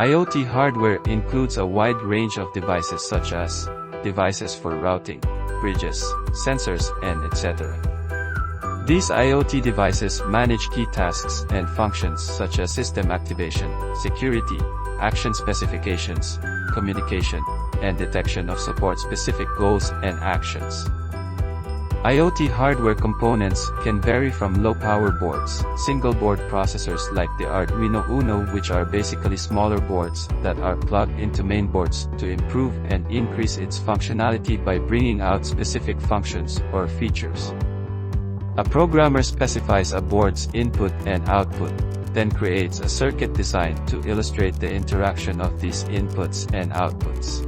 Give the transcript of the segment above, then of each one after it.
IoT hardware includes a wide range of devices such as devices for routing, bridges, sensors, and etc. These IoT devices manage key tasks and functions such as system activation, security, action specifications, communication, and detection of support-specific goals and actions. IoT hardware components can vary from low-power boards, single-board processors like the Arduino Uno, which are basically smaller boards that are plugged into mainboards to improve and increase its functionality by bringing out specific functions or features. A programmer specifies a board's input and output, then creates a circuit designed to illustrate the interaction of these inputs and outputs.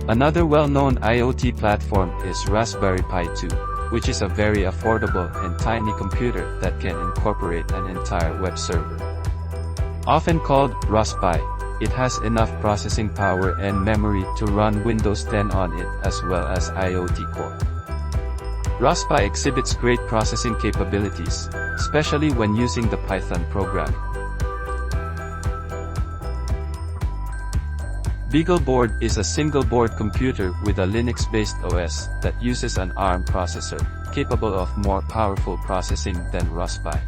Another well-known IoT platform is Raspberry Pi 2, which is a very affordable and tiny computer that can incorporate an entire web server. Often called Raspi, it has enough processing power and memory to run Windows 10 on it as well as IoT Core. Raspi exhibits great processing capabilities, especially when using the Python programming. BeagleBoard is a single-board computer with a Linux-based OS that uses an ARM processor, capable of more powerful processing than Raspi.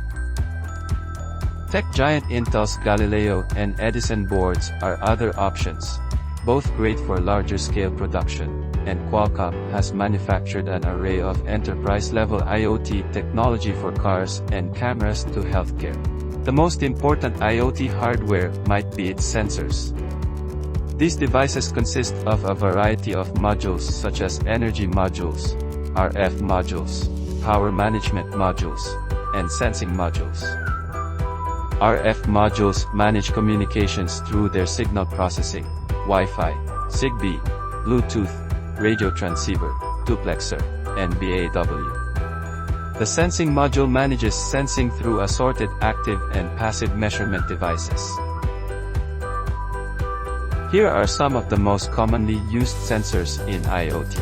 Tech giant Intel's Galileo and Edison boards are other options, both great for larger-scale production, and Qualcomm has manufactured an array of enterprise-level IoT technology for cars and cameras to healthcare. The most important IoT hardware might be its sensors. These devices consist of a variety of modules such as energy modules, RF modules, power management modules, and sensing modules. RF modules manage communications through their signal processing, Wi-Fi, Zigbee, Bluetooth, radio transceiver, duplexer, and BAW. The sensing module manages sensing through assorted active and passive measurement devices. Here are some of the most commonly used sensors in IoT.